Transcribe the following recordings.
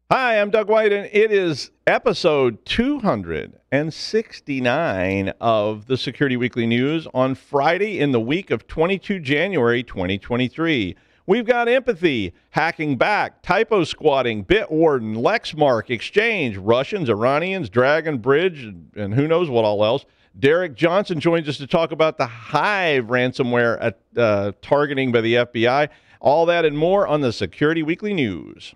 Hi, I'm Doug White, and it is episode 269 of the Security Weekly News on Friday in the week of 22 January 2023. We've got empathy, hacking back, typosquatting, Bitwarden, Lexmark, Exchange, Russians, Iranians, Dragonbridge, and who knows what all else. Derek Johnson joins us to talk about the Hive ransomware targeting by the FBI. All that and more on the Security Weekly News.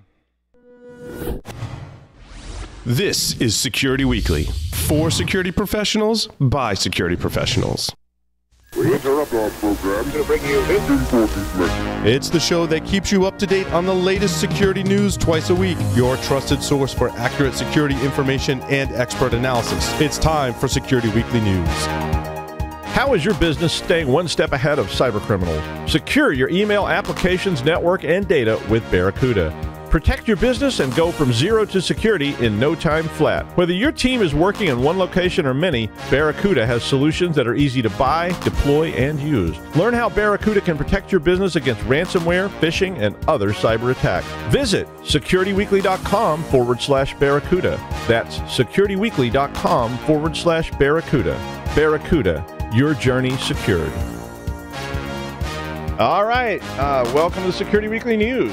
This is Security Weekly, for security professionals, by security professionals. We interrupt our program to bring you this important message. It's the show that keeps you up to date on the latest security news twice a week, your trusted source for accurate security information and expert analysis. It's time for Security Weekly News. How is your business staying one step ahead of cybercriminals? Secure your email, applications, network, and data with Barracuda. Protect your business and go from zero to security in no time flat. Whether your team is working in one location or many, Barracuda has solutions that are easy to buy, deploy, and use. Learn how Barracuda can protect your business against ransomware, phishing, and other cyber attacks. Visit securityweekly.com/Barracuda. That's securityweekly.com/Barracuda. Barracuda, your journey secured. All right, welcome to Security Weekly News.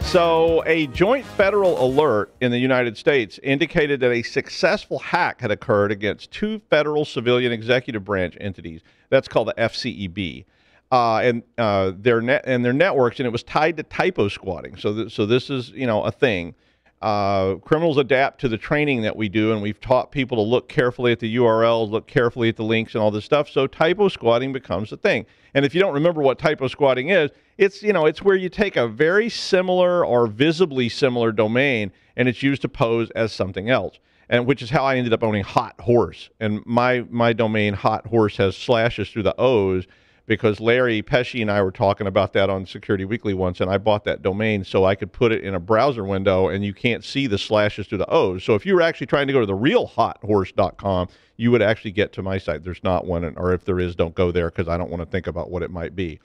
So a joint federal alert in the United States indicated that a successful hack had occurred against two federal civilian executive branch entities. That's called the FCEB. And their networks, and it was tied to typosquatting. So this is, a thing. Criminals adapt to the training that we do, and we've taught people to look carefully at the URLs, look carefully at the links and all this stuff. So typosquatting becomes a thing. And if you don't remember what typosquatting is, it's where you take a very similar or visibly similar domain and it's used to pose as something else. And which is how I ended up owning Hot Horse. And my domain Hot Horse has slashes through the O's, because Larry Pesci and I were talking about that on Security Weekly once, and I bought that domain so I could put it in a browser window and you can't see the slashes through the O's. So if you were actually trying to go to the real hothorse.com, you would actually get to my site. There's not one, or if there is, don't go there because I don't want to think about what it might be.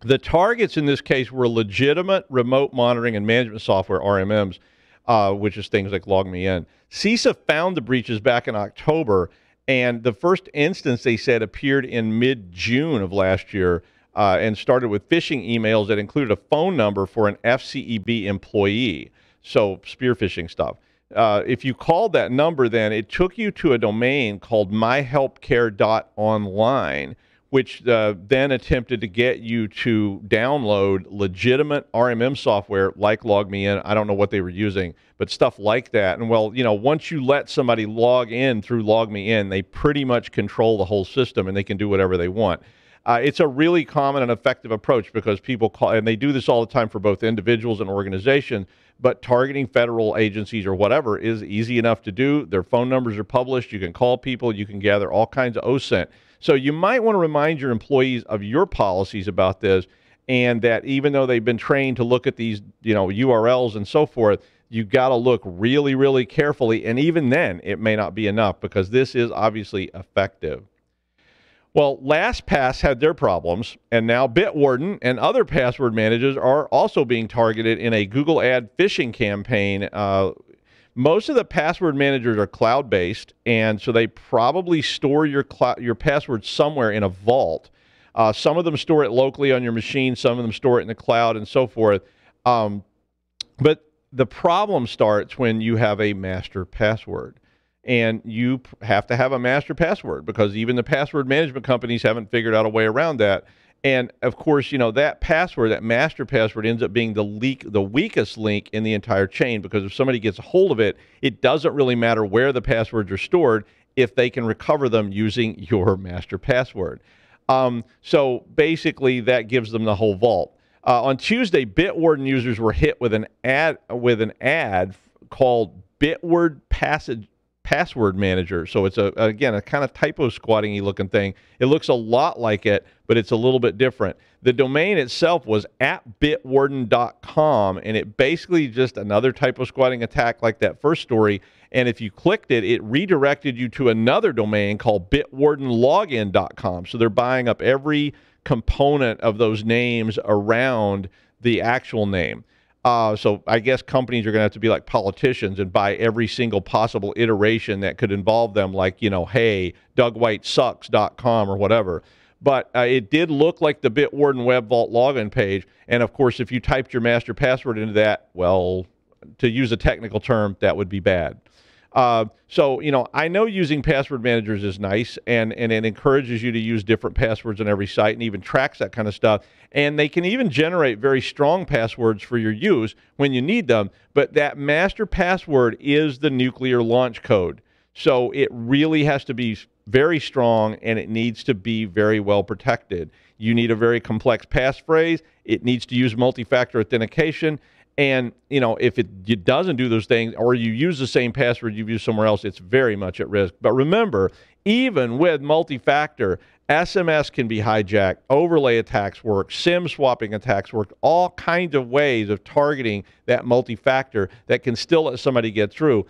The targets in this case were legitimate remote monitoring and management software, RMMs, which is things like LogMeIn. CISA found the breaches back in October, and the first instance, they said, appeared in mid-June of last year and started with phishing emails that included a phone number for an FCEB employee. So spear phishing stuff. If you called that number, then it took you to a domain called myhealthcare.online, which then attempted to get you to download legitimate RMM software like LogMeIn. I don't know what they were using, but stuff like that. And well, once you let somebody log in through LogMeIn, they pretty much control the whole system and they can do whatever they want. It's a really common and effective approach because people call, and they do this all the time for both individuals and organizations, but targeting federal agencies or whatever is easy enough to do. Their phone numbers are published. You can call people. You can gather all kinds of OSINT. So you might want to remind your employees of your policies about this, and that even though they've been trained to look at these, URLs and so forth, you got to look really, really carefully. And even then, it may not be enough because this is obviously effective. Well, LastPass had their problems, and now Bitwarden and other password managers are also being targeted in a Google ad phishing campaign. Most of the password managers are cloud-based, and so they probably store your password somewhere in a vault. Some of them store it locally on your machine. Some of them store it in the cloud and so forth. But the problem starts when you have a master password. And you have to have a master password because even the password management companies haven't figured out a way around that. And of course, that password, that master password, ends up being the weakest link in the entire chain, because if somebody gets a hold of it, it doesn't really matter where the passwords are stored if they can recover them using your master password. So basically, that gives them the whole vault. On Tuesday, Bitwarden users were hit with an ad called Bitward Password Manager. So it's again a kind of typosquatting-y looking thing. It looks a lot like it, but it's a little bit different. The domain itself was @bitwarden.com, and it basically just another typosquatting attack like that first story. And if you clicked it, it redirected you to another domain called bitwardenlogin.com. So they're buying up every component of those names around the actual name. So I guess companies are going to have to be like politicians and buy every single possible iteration that could involve them, like, hey, DougWhiteSucks.com or whatever. But it did look like the Bitwarden Web Vault login page. And, of course, if you typed your master password into that, well, to use a technical term, that would be bad. So, I know using password managers is nice, and it encourages you to use different passwords on every site and even tracks that kind of stuff. And they can even generate very strong passwords for your use when you need them. But that master password is the nuclear launch code. So it really has to be very strong, and it needs to be very well protected. You need a very complex passphrase. It needs to use multi-factor authentication. And, if it doesn't do those things, or you use the same password you've used somewhere else, it's very much at risk. But remember, even with multi-factor, SMS can be hijacked, overlay attacks work, SIM swapping attacks work, all kinds of ways of targeting that multi-factor that can still let somebody get through.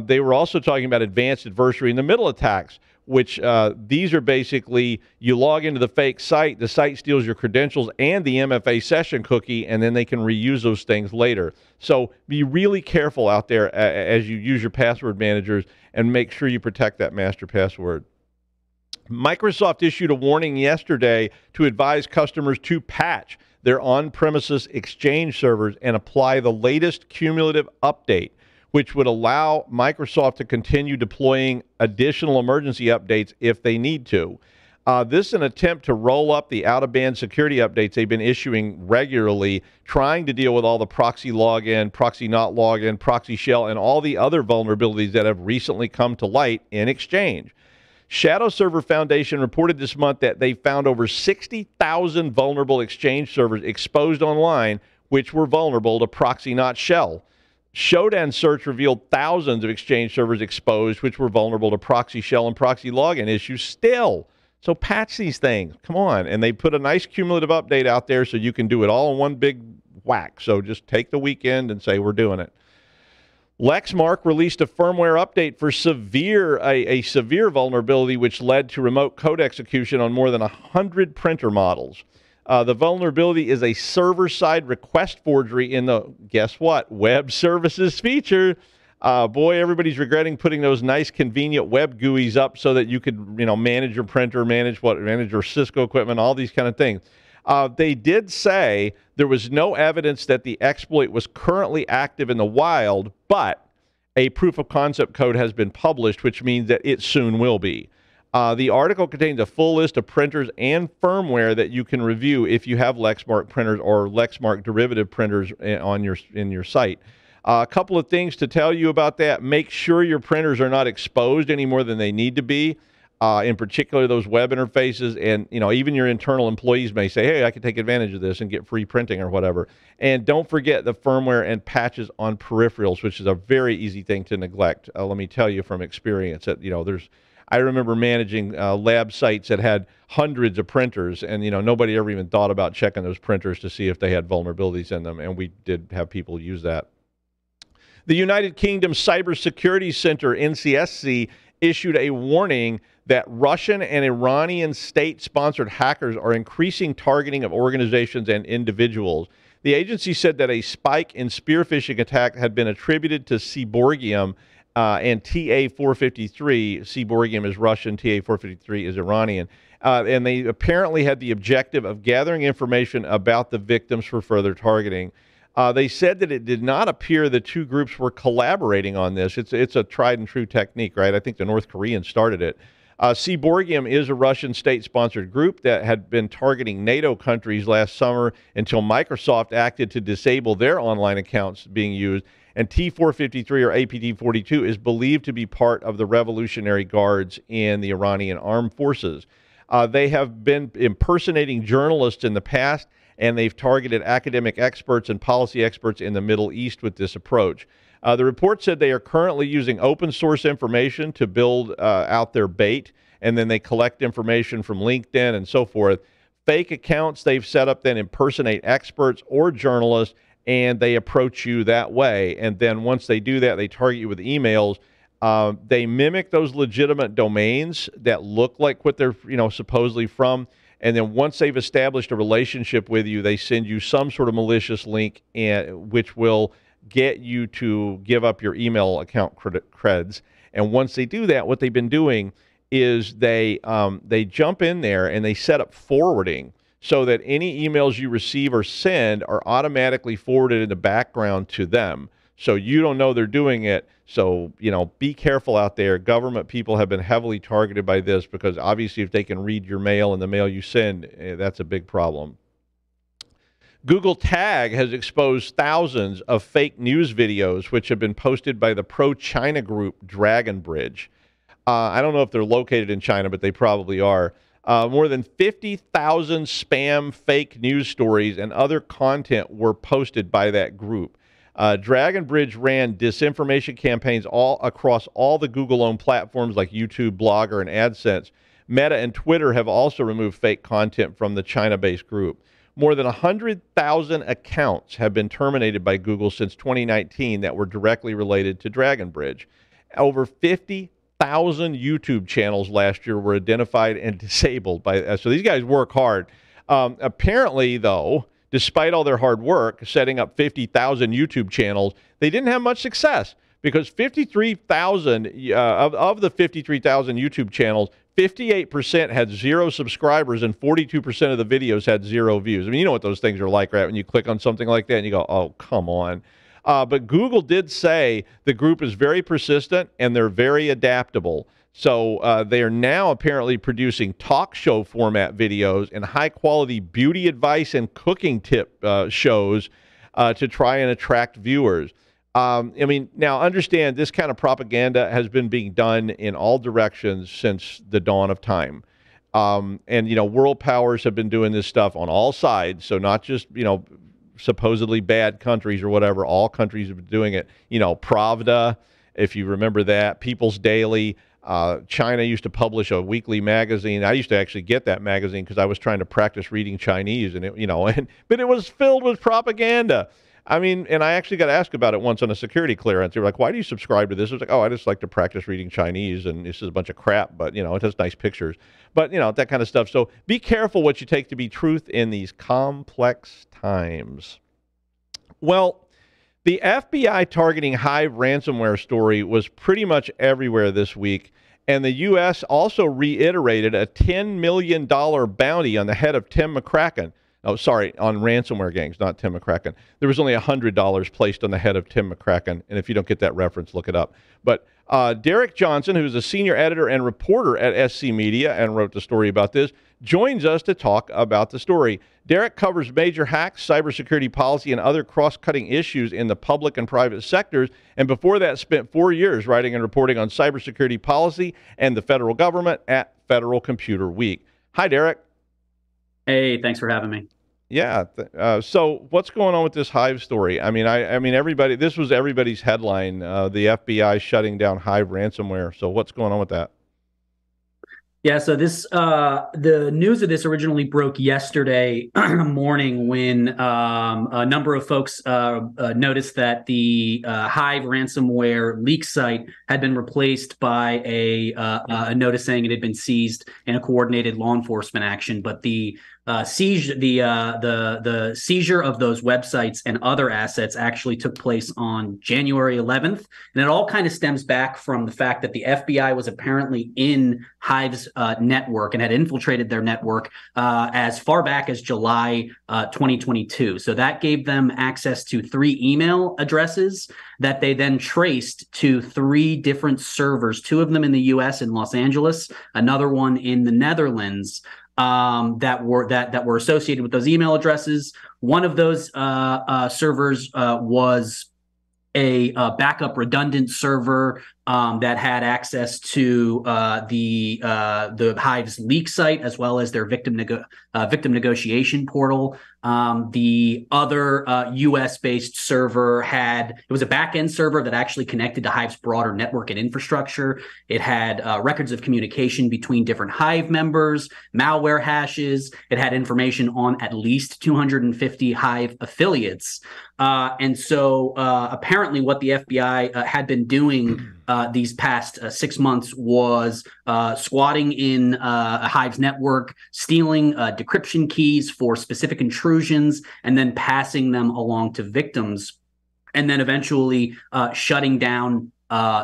They were also talking about advanced adversary in the middle attacks, which these are basically you log into the fake site, the site steals your credentials and the MFA session cookie, and then they can reuse those things later. So be really careful out there as you use your password managers and make sure you protect that master password. Microsoft issued a warning yesterday to advise customers to patch their on-premises Exchange servers and apply the latest cumulative update, which would allow Microsoft to continue deploying additional emergency updates if they need to. This is an attempt to roll up the out-of-band security updates they've been issuing regularly, trying to deal with all the proxy login, proxy not login, proxy shell, and all the other vulnerabilities that have recently come to light in Exchange. Shadow Server Foundation reported this month that they found over 60,000 vulnerable Exchange servers exposed online, which were vulnerable to proxy not shell. Shodan Search revealed thousands of Exchange servers exposed, which were vulnerable to proxy shell and proxy login issues still. So patch these things. Come on. And they put a nice cumulative update out there so you can do it all in one big whack. So just take the weekend and say, we're doing it. Lexmark released a firmware update for a severe vulnerability which led to remote code execution on more than 100 printer models. The vulnerability is a server-side request forgery in the, guess what, web services feature. Boy, everybody's regretting putting those nice, convenient web GUIs up so that you could, manage your printer, manage your Cisco equipment, all these kind of things. They did say there was no evidence that the exploit was currently active in the wild, but a proof of concept code has been published, which means that it soon will be. The article contains a full list of printers and firmware that you can review if you have Lexmark printers or Lexmark derivative printers in your site. A couple of things to tell you about that. Make sure your printers are not exposed any more than they need to be. In particular, those web interfaces, and even your internal employees may say, hey, I can take advantage of this and get free printing or whatever. And don't forget the firmware and patches on peripherals, which is a very easy thing to neglect. Let me tell you from experience that I remember managing lab sites that had hundreds of printers, and nobody ever even thought about checking those printers to see if they had vulnerabilities in them, and we did have people use that. The United Kingdom Cybersecurity Center, NCSC, issued a warning that Russian and Iranian state-sponsored hackers are increasing targeting of organizations and individuals. The agency said that a spike in spear phishing attack had been attributed to Seaborgium and TA-453. Seaborgium is Russian, TA-453 is Iranian. And they apparently had the objective of gathering information about the victims for further targeting. They said that it did not appear the two groups were collaborating on this. It's a tried and true technique, right? I think the North Koreans started it. Seaborgium is a Russian state-sponsored group that had been targeting NATO countries last summer until Microsoft acted to disable their online accounts being used. And T-453 or APT-42 is believed to be part of the Revolutionary Guards in the Iranian armed forces. They have been impersonating journalists in the past, and they've targeted academic experts and policy experts in the Middle East with this approach. The report said they are currently using open source information to build out their bait, and then they collect information from LinkedIn and so forth. Fake accounts they've set up then impersonate experts or journalists, and they approach you that way. And then once they do that, they target you with emails. They mimic those legitimate domains that look like what they're supposedly from, And then once they've established a relationship with you, they send you some sort of malicious link, which will get you to give up your email account creds. And once they do that, what they've been doing is they jump in there and they set up forwarding so that any emails you receive or send are automatically forwarded in the background to them. So you don't know they're doing it. So, be careful out there. Government people have been heavily targeted by this because obviously if they can read your mail and the mail you send, that's a big problem. Google Tag has exposed thousands of fake news videos which have been posted by the pro-China group Dragonbridge. I don't know if they're located in China, but they probably are. More than 50,000 spam fake news stories and other content were posted by that group. Dragonbridge ran disinformation campaigns all across all the Google-owned platforms like YouTube, Blogger, and AdSense. Meta and Twitter have also removed fake content from the China-based group. More than 100,000 accounts have been terminated by Google since 2019 that were directly related to Dragonbridge. Over 50,000 YouTube channels last year were identified and disabled by. So these guys work hard. Apparently, though, despite all their hard work setting up 50,000 YouTube channels, they didn't have much success because 53,000 of the 53,000 YouTube channels, 58% had 0 subscribers and 42% of the videos had 0 views. I mean, you know what those things are like, right? When you click on something like that and you go, oh, come on. But Google did say the group is very persistent and they're very adaptable. So they are now apparently producing talk show format videos and high-quality beauty advice and cooking tip shows to try and attract viewers. Now understand this kind of propaganda has been being done in all directions since the dawn of time. World powers have been doing this stuff on all sides, so not just, supposedly bad countries or whatever. All countries have been doing it. Pravda, if you remember that, People's Daily. China used to publish a weekly magazine. I used to actually get that magazine because I was trying to practice reading Chinese, and but it was filled with propaganda. And I actually got asked about it once on a security clearance. They were like, "Why do you subscribe to this?" I was like, "Oh, I just like to practice reading Chinese, and this is a bunch of crap, but it has nice pictures." But that kind of stuff. So be careful what you take to be truth in these complex times. Well, the FBI targeting Hive ransomware story was pretty much everywhere this week, and the U.S. also reiterated a $10 million bounty on the head of Tim McCracken. Oh, sorry, on ransomware gangs, not Tim McCracken. There was only $100 placed on the head of Tim McCracken, and if you don't get that reference, look it up. But Derek Johnson, who's a senior editor and reporter at SC Media and wrote the story about this, joins us to talk about the story. Derek covers major hacks, cybersecurity policy, and other cross-cutting issues in the public and private sectors, and before that spent 4 years writing and reporting on cybersecurity policy and the federal government at Federal Computer Week. Hi, Derek. Hey, thanks for having me. Yeah. So what's going on with this Hive story? Everybody, this was everybody's headline, the FBI shutting down Hive ransomware. So what's going on with that? Yeah, so this the news of this originally broke yesterday morning when a number of folks noticed that the Hive ransomware leak site had been replaced by a notice saying it had been seized in a coordinated law enforcement action. But the seizure of those websites and other assets actually took place on January 11th, and it all kind of stems back from the fact that the FBI was apparently in Hive's network and had infiltrated their network as far back as July 2022. So that gave them access to 3 email addresses that they then traced to 3 different servers, 2 of them in the U.S. in Los Angeles, another one in the Netherlands. That were associated with those email addresses. One of those servers was a backup redundant server that had access to the Hive's leak site as well as their victim negotiation portal. The other US-based server it was a back-end server that actually connected to Hive's broader network and infrastructure. It had records of communication between different Hive members, malware hashes. It had information on at least 250 Hive affiliates. And so apparently what the FBI had been doing these past 6 months was squatting in Hive's network, stealing decryption keys for specific intrusions, and then passing them along to victims, and then eventually shutting down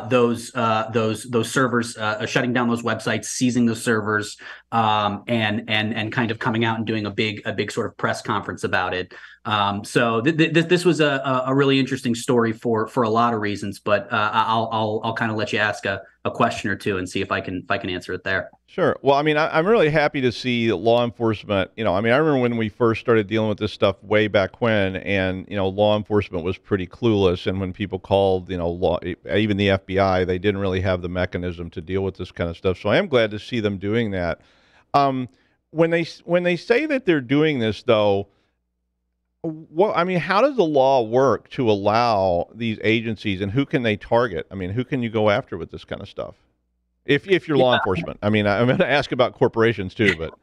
those servers, shutting down those websites, seizing those servers, and kind of coming out and doing a big sort of press conference about it. So this was a really interesting story for a lot of reasons, but I'll kind of let you ask a question or two and see if I can answer it there. Sure. Well, I mean, I'm really happy to see law enforcement. I mean, I remember when we first started dealing with this stuff way back when, and law enforcement was pretty clueless. And when people called, law, even the FBI, they didn't really have the mechanism to deal with this kind of stuff. So I am glad to see them doing that. When they say that they're doing this, though, I mean, how does the law work to allow these agencies, and who can they target? I mean, who can you go after with this kind of stuff? If you're law enforcement. I mean, I'm going to ask about corporations too, but.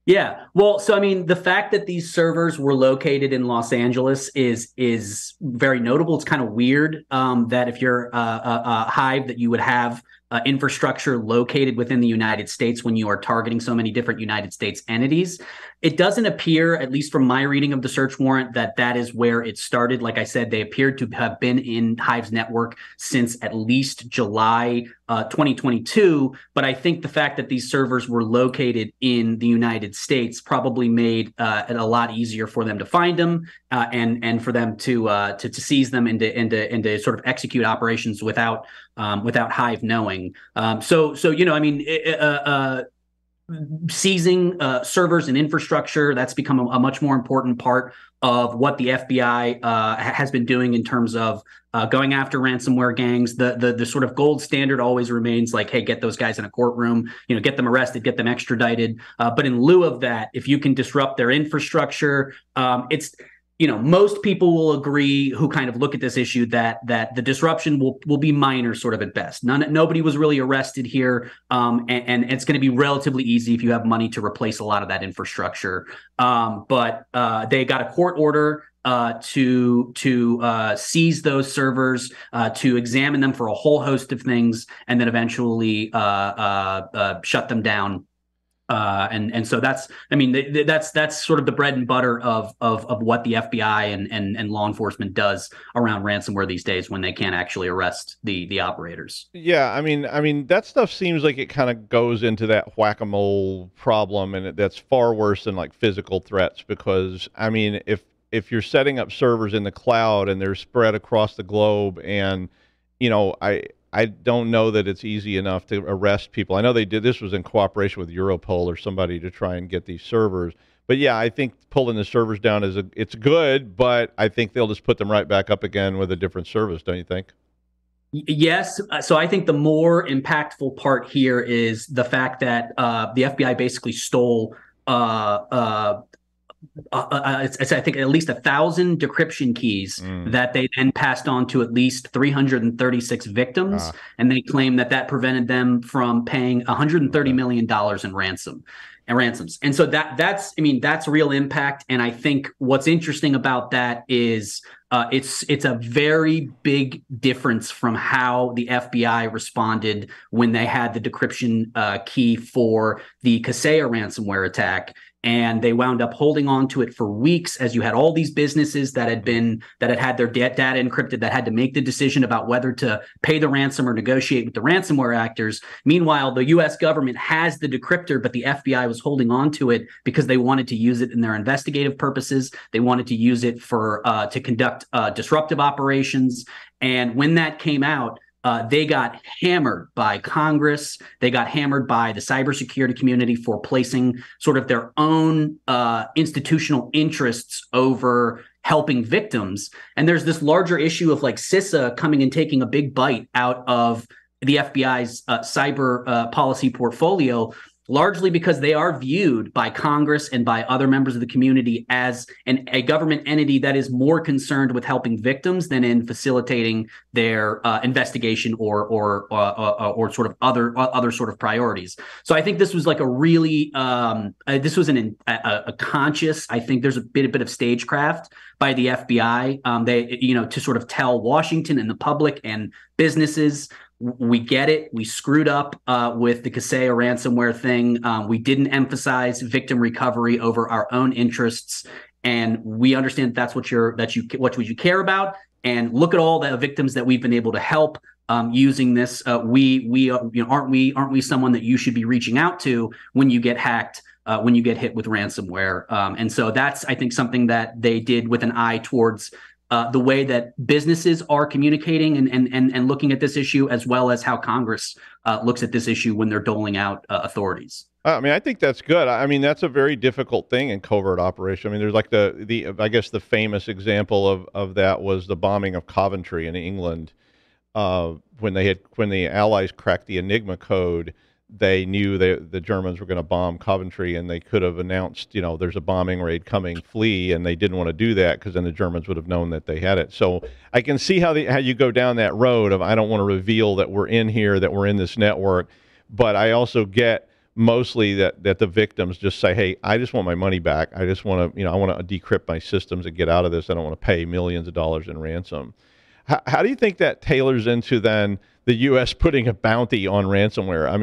Yeah. Well, so I mean, the fact that these servers were located in Los Angeles is very notable. It's kind of weird that if you're a Hive, that you would have infrastructure located within the United States when you are targeting so many different United States entities. It doesn't appear, at least from my reading of the search warrant, that is where it started. Like I said, they appeared to have been in Hive's network since at least July 2022. But I think the fact that these servers were located in the United States probably made it a lot easier for them to find them and for them to seize them and to sort of execute operations without Hive knowing. So I mean, seizing servers and infrastructure, that's become a much more important part of what the FBI has been doing in terms of going after ransomware gangs. The sort of gold standard always remains like, hey, get those guys in a courtroom, get them arrested, get them extradited. But in lieu of that, if you can disrupt their infrastructure, it's most people will agree who kind of look at this issue that the disruption will be minor, sort of at best. Nobody was really arrested here, and it's going to be relatively easy if you have money to replace a lot of that infrastructure. But they got a court order to seize those servers, to examine them for a whole host of things, and then eventually shut them down. And so that's sort of the bread and butter of what the FBI and law enforcement does around ransomware these days when they can't actually arrest the operators. Yeah, I mean that stuff seems like it kind of goes into that whack-a-mole problem, and that's far worse than like physical threats, because I mean if you're setting up servers in the cloud and they're spread across the globe, and I don't know that it's easy enough to arrest people. I know they did. This was in cooperation with Europol or somebody to try and get these servers. But yeah, I think pulling the servers down it's good, but I think they'll just put them right back up again with a different service. Don't you think? Yes. So I think the more impactful part here is the fact that the FBI basically stole I think at least 1,000 decryption keys that they then passed on to at least 336 victims, and they claim that prevented them from paying $130 million in ransoms. And so that's real impact. And I think what's interesting about that is it's a very big difference from how the FBI responded when they had the decryption key for the Kaseya ransomware attack. And they wound up holding on to it for weeks, as you had all these businesses that had had their data encrypted, that had to make the decision about whether to pay the ransom or negotiate with the ransomware actors. Meanwhile, the U.S. government has the decryptor, but the FBI was holding on to it because they wanted to use it in their investigative purposes. They wanted to use it for to conduct disruptive operations. And when that came out, they got hammered by Congress. They got hammered by the cybersecurity community for placing sort of their own institutional interests over helping victims. And there's this larger issue of like CISA coming and taking a big bite out of the FBI's cyber policy portfolio, largely because they are viewed by Congress and by other members of the community as a government entity that is more concerned with helping victims than in facilitating their investigation or sort of other sort of priorities. So I think this was like a really this was a conscious. I think there's a bit of stagecraft by the FBI. They to sort of tell Washington and the public and businesses we get it. We screwed up with the Kaseya ransomware thing. We didn't emphasize victim recovery over our own interests, and we understand that's what you care about. And look at all the victims that we've been able to help using this. Aren't we someone that you should be reaching out to when you get hacked, when you get hit with ransomware? And so that's, I think, something that they did with an eye towards the way that businesses are communicating and looking at this issue, as well as how Congress looks at this issue when they're doling out authorities. I mean, I think that's good. I mean, that's a very difficult thing in covert operation. I mean, there's like I guess the famous example of that was the bombing of Coventry in England. When the Allies cracked the Enigma code, they knew that the Germans were going to bomb Coventry, and they could have announced, there's a bombing raid coming, flee, and they didn't want to do that because then the Germans would have known that they had it. So I can see how you go down that road of, I don't want to reveal that we're in here, that we're in this network, but I also get mostly that the victims just say, hey, I just want my money back. I just want to, I want to decrypt my systems and get out of this. I don't want to pay millions of dollars in ransom. How do you think that tailors into then the U.S. putting a bounty on ransomware? I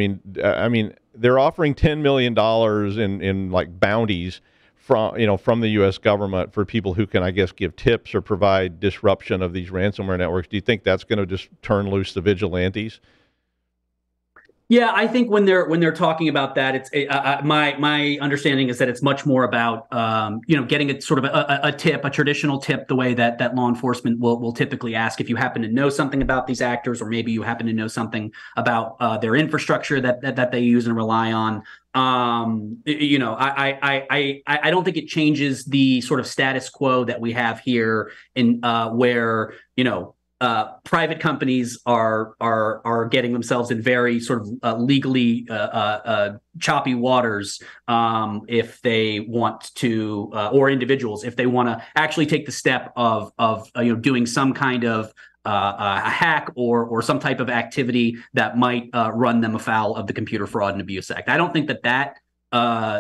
mean, they're offering $10 million in like bounties from the U.S. government for people who can, I guess, give tips or provide disruption of these ransomware networks. Do you think that's going to just turn loose the vigilantes? Yeah, I think when they're talking about that, it's my understanding is that it's much more about getting a sort of a tip, a traditional tip, the way that law enforcement will typically ask if you happen to know something about these actors, or maybe you happen to know something about their infrastructure that they use and rely on. I don't think it changes the sort of status quo that we have here in where private companies are getting themselves in very sort of legally choppy waters if they want to, or individuals if they want to actually take the step of doing some kind of a hack or some type of activity that might run them afoul of the Computer Fraud and Abuse Act. I don't think that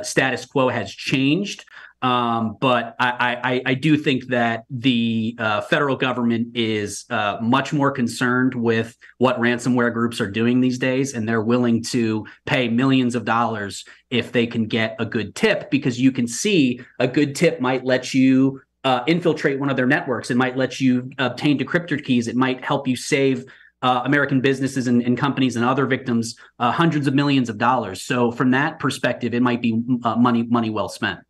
status quo has changed. But I do think that the federal government is much more concerned with what ransomware groups are doing these days, and they're willing to pay millions of dollars if they can get a good tip, because you can see a good tip might let you infiltrate one of their networks. It might let you obtain decryptor keys. It might help you save American businesses and companies and other victims hundreds of millions of dollars. So from that perspective, it might be money well spent.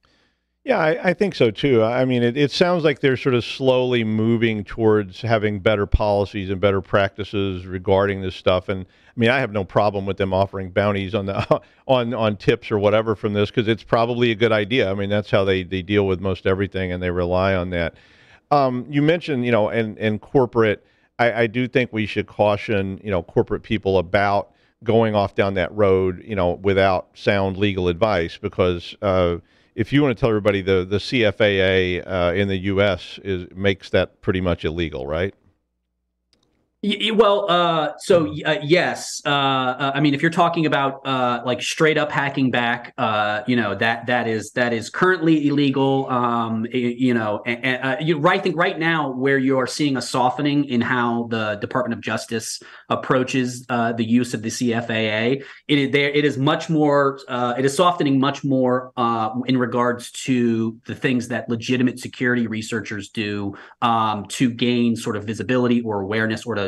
Yeah, I think so too. I mean, it sounds like they're sort of slowly moving towards having better policies and better practices regarding this stuff. And I mean, I have no problem with them offering bounties on the on tips or whatever from this, because it's probably a good idea. I mean, that's how they deal with most everything, and they rely on that. You mentioned, and corporate. I do think we should caution, corporate people about going off down that road, without sound legal advice, because if you want to tell everybody, the CFAA in the U.S. makes that pretty much illegal, right? Well, yes. I mean, if you're talking about like straight up hacking back, that is currently illegal. I think right now where you are seeing a softening in how the Department of Justice approaches the use of the CFAA, it is much more. It is softening much more in regards to the things that legitimate security researchers do to gain sort of visibility or awareness, or to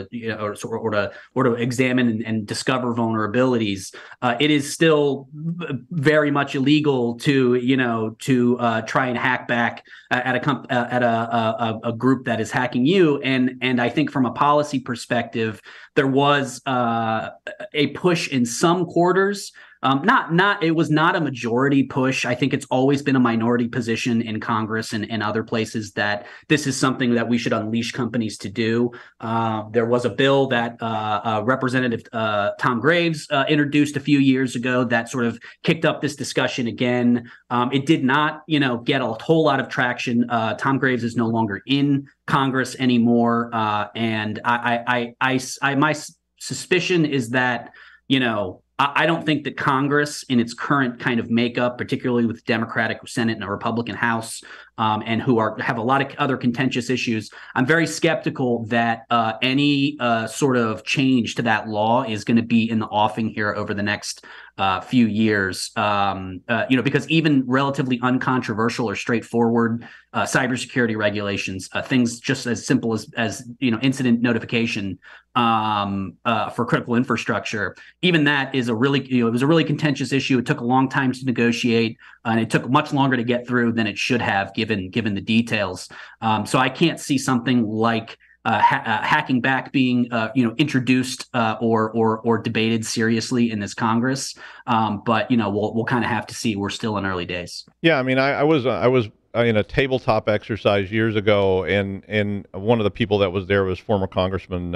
examine and discover vulnerabilities. It is still very much illegal to try and hack back at a group that is hacking you. And I think from a policy perspective, there was a push in some quarters. It was not a majority push. I think it's always been a minority position in Congress and other places that this is something that we should unleash companies to do. There was a bill that Representative Tom Graves introduced a few years ago that sort of kicked up this discussion again. It did not, get a whole lot of traction. Tom Graves is no longer in Congress anymore, and my suspicion is that, I don't think that Congress, in its current kind of makeup, particularly with Democratic Senate and a Republican House, and who have a lot of other contentious issues, I'm very skeptical that any sort of change to that law is going to be in the offing here over the next few years. Because even relatively uncontroversial or straightforward cybersecurity regulations, things just as simple as incident notification for critical infrastructure, even that is it was a really contentious issue. It took a long time to negotiate, and it took much longer to get through than it should have, given the details. So I can't see something like hacking back being introduced or debated seriously in this Congress. But we'll kind of have to see. We're still in early days. Yeah, I mean, I was in a tabletop exercise years ago, and one of the people that was there was former Congressman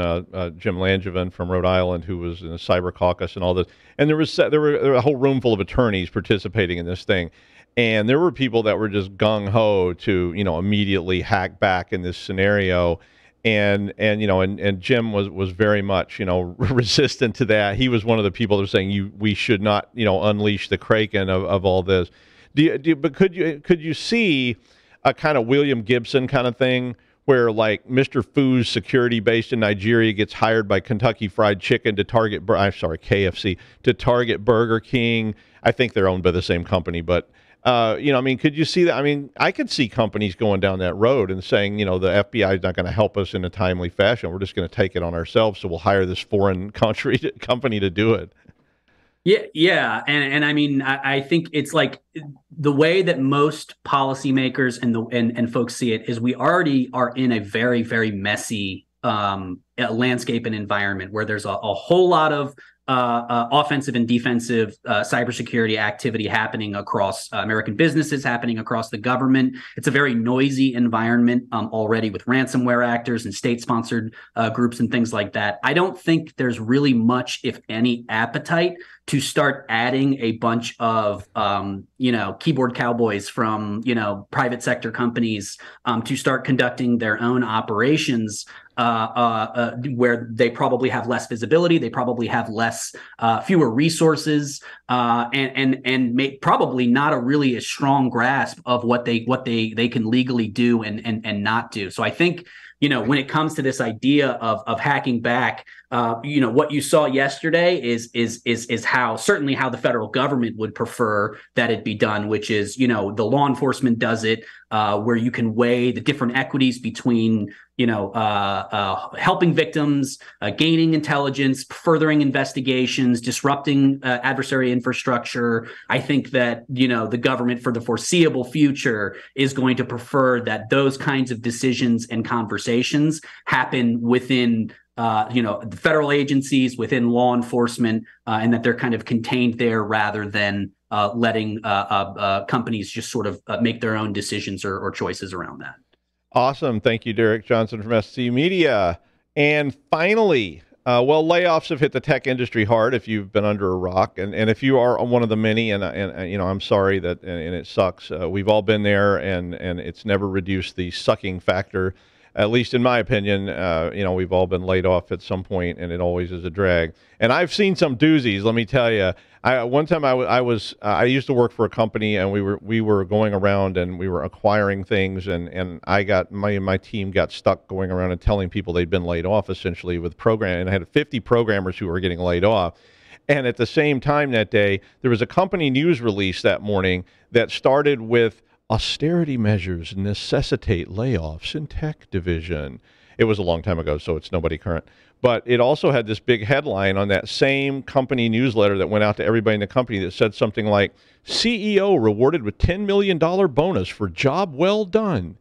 Jim Langevin from Rhode Island, who was in the Cyber Caucus and all this. And there were a whole room full of attorneys participating in this thing. And there were people that were just gung-ho to, immediately hack back in this scenario. And Jim was very much, resistant to that. He was one of the people that were saying we should not, unleash the Kraken of all this. But could you see a kind of William Gibson kind of thing where, like, Mr. Fu's security based in Nigeria gets hired by Kentucky Fried Chicken to target KFC to target Burger King? I think they're owned by the same company, but could you see that? I mean, I could see companies going down that road and saying, the FBI is not going to help us in a timely fashion. We're just going to take it on ourselves. So we'll hire this foreign company to do it. Yeah. And I mean, I think it's like the way that most policymakers and folks see it is we already are in a very, very messy landscape and environment where there's a whole lot of offensive and defensive cybersecurity activity happening across American businesses, happening across the government. It's a very noisy environment already with ransomware actors and state-sponsored groups and things like that. I don't think there's really much, if any, appetite to start adding a bunch of, keyboard cowboys from, private sector companies to start conducting their own operations where they probably have less visibility, they probably have fewer resources, and probably not a strong grasp of what they can legally do and not do. So I think, when it comes to this idea of hacking back, what you saw yesterday is certainly how the federal government would prefer that it be done, which is, the law enforcement does it where you can weigh the different equities between, helping victims, gaining intelligence, furthering investigations, disrupting adversary infrastructure. I think that, the government for the foreseeable future is going to prefer that those kinds of decisions and conversations happen within the federal agencies, within law enforcement, and that they're kind of contained there rather than letting companies just sort of make their own decisions or choices around that. Awesome. Thank you, Derek Johnson from SC Media. And finally, layoffs have hit the tech industry hard if you've been under a rock. And if you are one of the many, and I'm sorry that, and it sucks, we've all been there, and it's never reduced the sucking factor. At least in my opinion, we've all been laid off at some point, and it always is a drag. And I've seen some doozies, let me tell you. One time I used to work for a company, and we were going around and we were acquiring things, and my team got stuck going around and telling people they'd been laid off essentially with programming. And I had 50 programmers who were getting laid off. And at the same time that day, there was a company news release that morning that started with austerity measures necessitate layoffs in tech division. It was a long time ago, so it's nobody current. But it also had this big headline on that same company newsletter that went out to everybody in the company that said something like, CEO rewarded with $10 million bonus for job well done.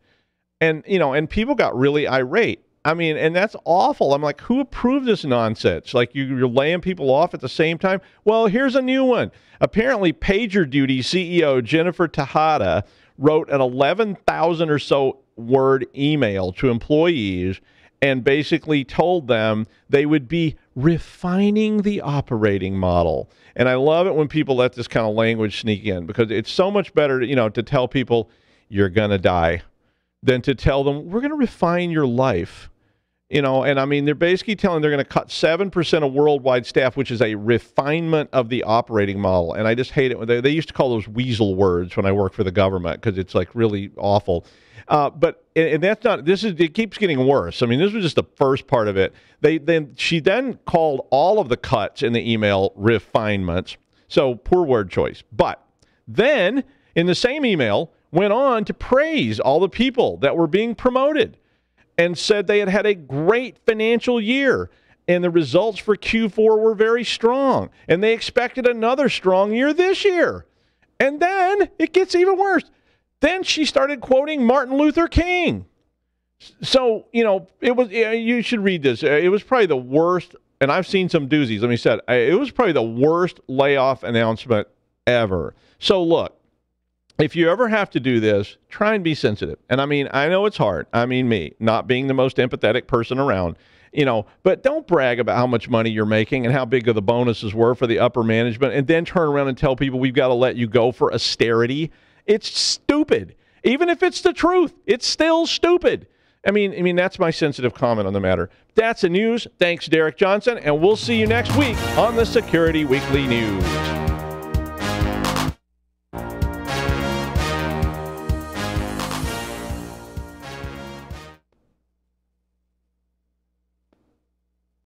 And, and people got really irate. I mean, and that's awful. I'm like, who approved this nonsense? Like, you're laying people off at the same time? Well, here's a new one. Apparently, PagerDuty CEO Jennifer Tejada wrote an 11,000 or so word email to employees and basically told them they would be refining the operating model. And I love it when people let this kind of language sneak in, because it's so much better, to tell people you're going to die than to tell them we're going to refine your life. And I mean, they're basically telling they're going to cut 7% of worldwide staff, which is a refinement of the operating model. And I just hate it. They used to call those weasel words when I worked for the government because it's like really awful. But that's not. It keeps getting worse. I mean, this was just the first part of it. She then called all of the cuts in the email refinements. So poor word choice. But then in the same email went on to praise all the people that were being promoted and said they had had a great financial year and the results for Q4 were very strong and they expected another strong year this year. And then it gets even worse. Then she started quoting Martin Luther King. So, you should read this. It was probably the worst, and I've seen some doozies. Let me say it was probably the worst layoff announcement ever. So look, if you ever have to do this, try and be sensitive. And I mean, I know it's hard. I mean, me, not being the most empathetic person around, but don't brag about how much money you're making and how big of the bonuses were for the upper management and then turn around and tell people we've got to let you go for austerity. It's stupid. Even if it's the truth, it's still stupid. I mean, that's my sensitive comment on the matter. That's the news. Thanks, Derek Johnson, and we'll see you next week on the Security Weekly News.